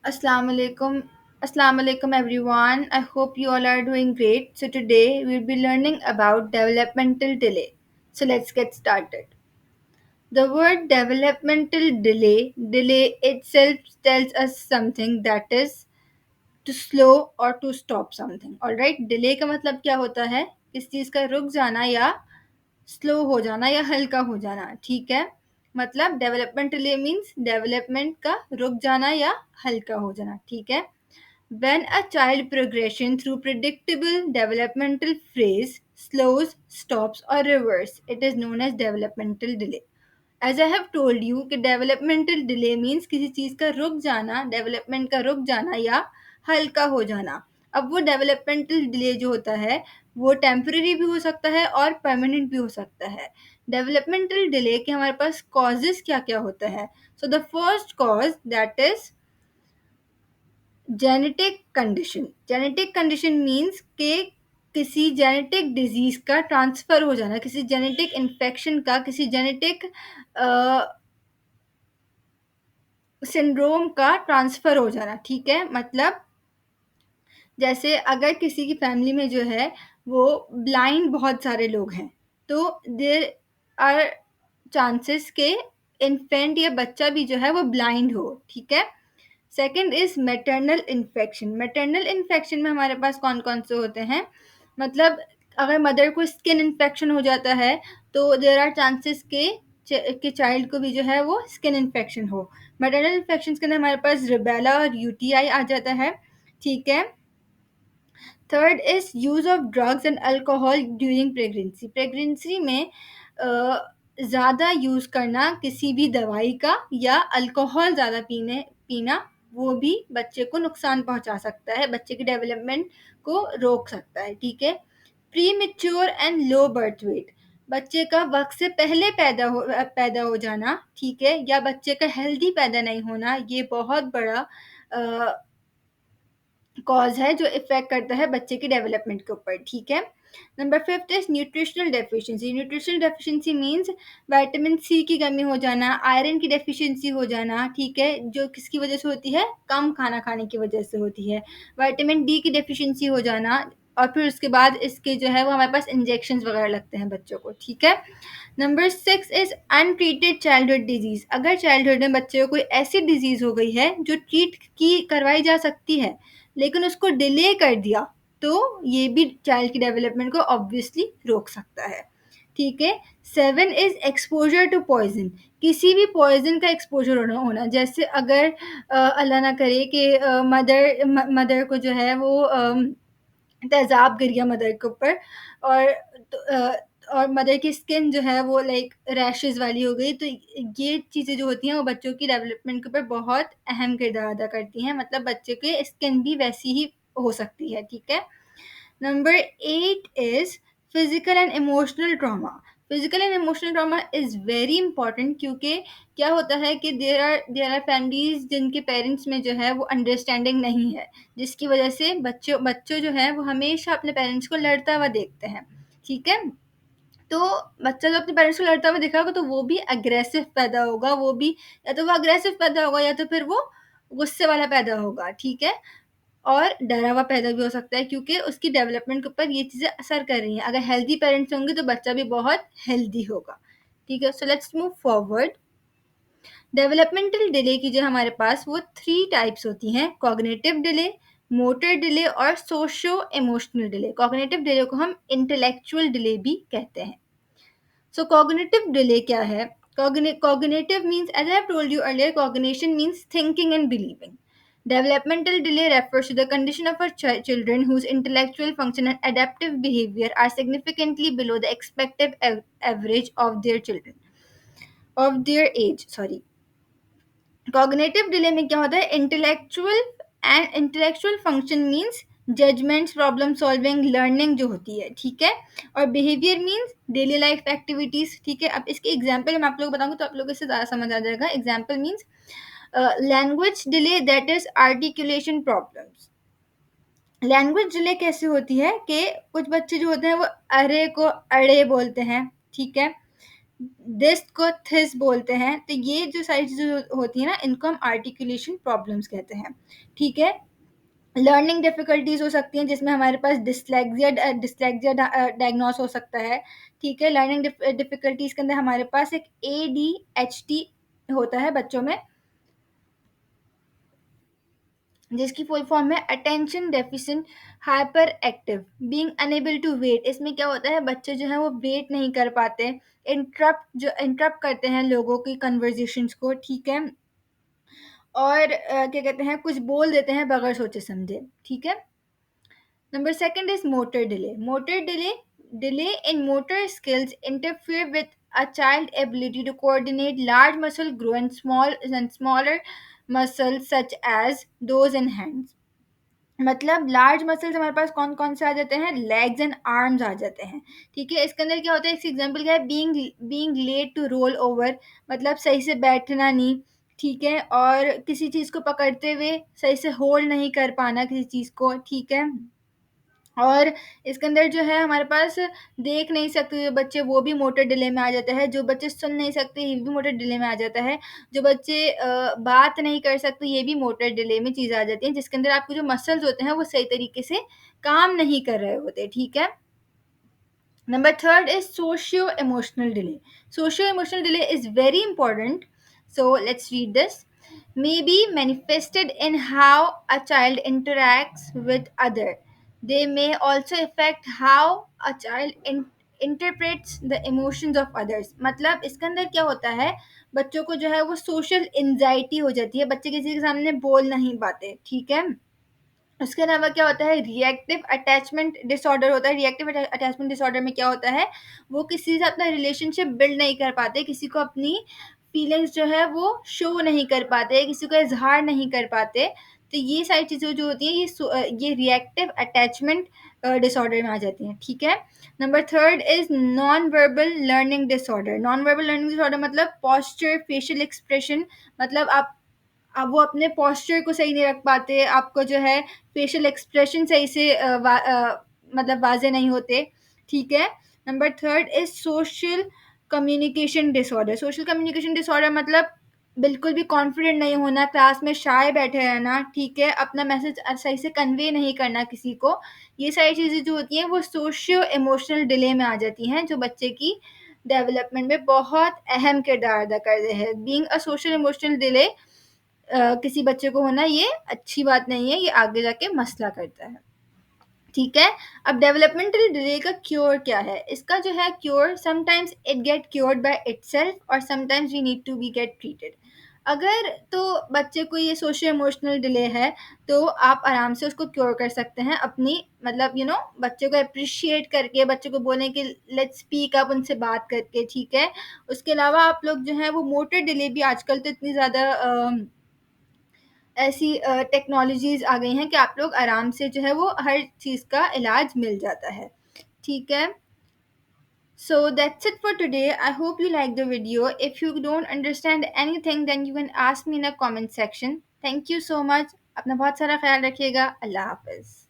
Assalamu alaikum. Assalamu alaikum everyone. I hope you all are doing great. So today we'll be learning about developmental delay. So let's get started. The word developmental delay itself tells us something that is to slow or to stop something. Alright, delay का मतलब क्या होता है? किस चीज़ का रुक जाना या स्लो हो जाना या हल्का हो जाना, ठीक है। मतलब डेवलपमेंट डिले मीन्स डेवलपमेंट का रुक जाना या हल्का हो जाना, ठीक है। When a child progression through predictable developmental phase slows, stops or reverse, it is known as developmental delay. As I have told you कि डेवलपमेंटल डिले मीन्स किसी चीज़ का रुक जाना, डेवलपमेंट का रुक जाना या हल्का हो जाना। अब वो डेवलपमेंटल डिले जो होता है वो टेम्परेरी भी हो सकता है और परमानेंट भी हो सकता है। डेवलपमेंटल डिले के हमारे पास कॉजेज़ क्या-क्या होता है? So the first cause that is genetic condition. Genetic condition means कि किसी जेनेटिक डिजीज़ का ट्रांसफ़र हो जाना, किसी जेनेटिक इन्फेक्शन का, किसी जेनेटिक सिंड्रोम का ट्रांसफ़र हो जाना, ठीक है। मतलब जैसे अगर किसी की फैमिली में जो है वो ब्लाइंड बहुत सारे लोग हैं, तो देयर आर चांसेस के इन्फेंट या बच्चा भी जो है वो ब्लाइंड हो, ठीक है। Second is maternal infection. Maternal infection में हमारे पास कौन कौन से होते हैं? मतलब अगर मदर को स्किन इन्फेक्शन हो जाता है तो देयर आर चांसेस के चाइल्ड को भी जो है वो स्किन इन्फेक्शन हो। मैटरनल इन्फेक्शन के अंदर हमारे पास रिबेला और यूटीआई आ जाता है, ठीक है। Third is use of drugs and alcohol during pregnancy. Pregnancy में ज़्यादा यूज़ करना किसी भी दवाई का या अल्कोहल ज़्यादा पीना वो भी बच्चे को नुकसान पहुंचा सकता है, बच्चे की डेवलपमेंट को रोक सकता है, ठीक है। Pre mature and low birth weight. बच्चे का वक्त से पहले पैदा हो जाना, ठीक है, या बच्चे का हेल्दी पैदा नहीं होना, ये बहुत बड़ा कॉज है जो इफेक्ट करता है बच्चे की डेवलपमेंट के ऊपर, ठीक है। Number fifth is nutritional deficiency. Nutritional deficiency means vitamin C की कमी हो जाना, आयरन की डेफिशिएंसी हो जाना, ठीक है, जो किसकी वजह से होती है? कम खाना खाने की वजह से होती है। विटामिन डी की डेफिशिएंसी हो जाना और फिर उसके बाद इसके जो है वो हमारे पास इंजेक्शन वगैरह लगते हैं बच्चों को, ठीक है। Number six is untreated childhood disease. अगर चाइल्डहुड में बच्चे को कोई ऐसी डिजीज हो गई है जो ट्रीट की करवाई जा सकती है लेकिन उसको डिले कर दिया, तो ये भी चाइल्ड की डेवलपमेंट को ऑब्वियसली रोक सकता है, ठीक है। Seven is exposure to poison. किसी भी पॉइजन का एक्सपोजर होना, जैसे अगर अल्लाह ना करे कि मदर को जो है वो तेज़ाब गिर गया मदर के ऊपर और तो और मदर की स्किन जो है वो लाइक रैशेज़ वाली हो गई, तो ये चीज़ें जो होती हैं वो बच्चों की डेवलपमेंट के ऊपर बहुत अहम किरदार अदा करती हैं। मतलब बच्चे की स्किन भी वैसी ही हो सकती है, ठीक है। Number 8 is physical and emotional trauma. Physical and emotional trauma is very important क्योंकि क्या होता है कि देयर आर फैमिलीज़ जिनके पेरेंट्स में जो है वो अंडरस्टैंडिंग नहीं है, जिसकी वजह से बच्चों जो है वो हमेशा अपने पेरेंट्स को लड़ता हुआ देखते हैं, ठीक है। तो बच्चा जब अपने पेरेंट्स को लड़ता हुआ दिखेगा तो वो भी अग्रेसिव पैदा होगा, वो भी या तो वो अग्रेसिव पैदा होगा या तो फिर वो गुस्से वाला पैदा होगा, ठीक है। और डरा हुआ पैदा भी हो सकता है क्योंकि उसकी डेवलपमेंट के ऊपर ये चीज़ें असर कर रही हैं। अगर हेल्दी पेरेंट्स होंगे तो बच्चा भी बहुत हेल्दी होगा, ठीक है। So let's move forward. Developmental delay की जो हमारे पास वो 3 टाइप्स होती हैं: कॉग्निटिव डिले, मोटर डिले और socio emotional delay. Cognitive delay को हम इंटेलेक्चुअल डिले भी कहते हैं। So cognitive delay क्या है? Cognitive means, as I have told you earlier, cognition means thinking and believing. Developmental delay refers to the condition of children whose intellectual function and adaptive behavior are significantly below the expected average of their age. Sorry. Cognitive delay में क्या होता है? Intellectual function means judgements, problem solving, learning जो होती है, ठीक है। और behaviour means daily life activities, ठीक है। अब इसकी एग्जाम्पल मैं आप लोग बताऊंगा तो आप लोगों से ज़्यादा समझ आ जाएगा। Example means language delay, that is articulation problems. Language delay कैसे होती है कि कुछ बच्चे जो होते हैं वो अरे को अड़े बोलते हैं, ठीक है। दिस को थिस बोलते हैं। तो ये जो सारी चीज़ें होती हैं ना, इनको हम आर्टिकुलेशन प्रॉब्लम्स कहते हैं, ठीक है? लर्निंग डिफ़िकल्टीज़ हो सकती हैं, जिसमें हमारे पास डिस्लेक्सिया डायग्नोस हो सकता है, ठीक है? लर्निंग डिफ़िकल्टीज़ के अंदर हमारे पास एक एडीएचडी होता है बच्चों में, जिसकी फुल फॉर्म है attention deficient hyper active being unable to wait. इसमें क्या होता है, बच्चे जो हैं वो वेट नहीं कर पाते, इंटरप्ट करते हैं लोगों की कन्वर्जेशंस को, ठीक है? और क्या कहते हैं, कुछ बोल देते हैं बगैर सोचे समझे, ठीक है? Number second is motor delay. Delay in motor skills interfere with a child's ability to coordinate large muscle grow and smaller muscles such as those in hands. मतलब लार्ज मसल्स हमारे पास कौन कौन से आ जाते हैं, लेग्स एंड आर्म्स आ जाते हैं, ठीक है? इसके अंदर क्या होता है, इसका एग्जांपल क्या है, being late to roll over, मतलब सही से बैठना नहीं, ठीक है? और किसी चीज़ को पकड़ते हुए सही से होल्ड नहीं कर पाना किसी चीज़ को, ठीक है? और इसके अंदर जो है हमारे पास देख नहीं सकते जो बच्चे, वो भी मोटर डिले में आ जाता है। जो बच्चे सुन नहीं सकते, ये भी मोटर डिले में आ जाता है। जो बच्चे बात नहीं कर सकते, ये भी मोटर डिले में चीज़ आ जाती है, जिसके अंदर आपके जो मसल्स होते हैं वो सही तरीके से काम नहीं कर रहे होते, ठीक है? Number third is socio-emotional delay. Socio-emotional delay is very important. So let's read this. May be manifested in how a child interacts with other. They may also affect how a child interprets the emotions of others. मतलब इसके अंदर क्या होता है, बच्चों को जो है वो सोशल एंजाइटी हो जाती है, बच्चे किसी के सामने बोल नहीं पाते, ठीक है? उसके अलावा क्या होता है, रिएक्टिव अटैचमेंट डिसऑर्डर होता है। रिएक्टिव अटैचमेंट डिसऑर्डर में क्या होता है, वो किसी से अपना रिलेशनशिप बिल्ड नहीं कर पाते, किसी को अपनी फीलिंग्स जो है वो शो नहीं कर पाते, किसी को इजहार नहीं कर पाते। तो ये सारी चीज़ें जो होती हैं, ये रिएक्टिव अटैचमेंट डिसऑर्डर में आ जाती हैं, ठीक है? Number third is non verbal learning disorder. Non verbal learning disorder मतलब पॉस्चर, फेशियल एक्सप्रेशन, मतलब आप अब वो अपने पोस्चर को सही नहीं रख पाते, आपको जो है फेशियल एक्सप्रेशन सही से मतलब वाज़े नहीं होते, ठीक है? Number third is social communication disorder. Social communication disorder मतलब बिल्कुल भी कॉन्फिडेंट नहीं होना, क्लास में शाय बैठे रहना, ठीक है? अपना मैसेज सही से कन्वे नहीं करना किसी को। ये सारी चीज़ें जो होती हैं वो सोशियो इमोशनल डिले में आ जाती हैं, जो बच्चे की डेवलपमेंट में बहुत अहम किरदार अदा करते हैं। Being a social emotional delay किसी बच्चे को होना, ये अच्छी बात नहीं है, ये आगे जाके मसला करता है, ठीक है? अब डेवलपमेंटल डिले का क्योर क्या है? इसका जो है cure, sometimes it get cured by itself और sometimes we need to be get treated. अगर तो बच्चे को ये सोशल इमोशनल डिले है, तो आप आराम से उसको क्योर कर सकते हैं अपनी, मतलब बच्चे को एप्रिशिएट करके, बच्चे को बोलें कि लेट्स स्पीक अप, उनसे बात करके, ठीक है? उसके अलावा आप लोग जो है वो मोटर डिले भी आजकल तो इतनी ज़्यादा ऐसी टेक्नोलॉजीज़ आ गई हैं कि आप लोग आराम से जो है वो हर चीज़ का इलाज मिल जाता है, ठीक है? So that's it for today. I hope you like the video. If you don't understand anything, then you can ask me in a comment section. Thank you so much. अपना बहुत सारा ख्याल रखिएगा। अल्लाह हाफ़िज़।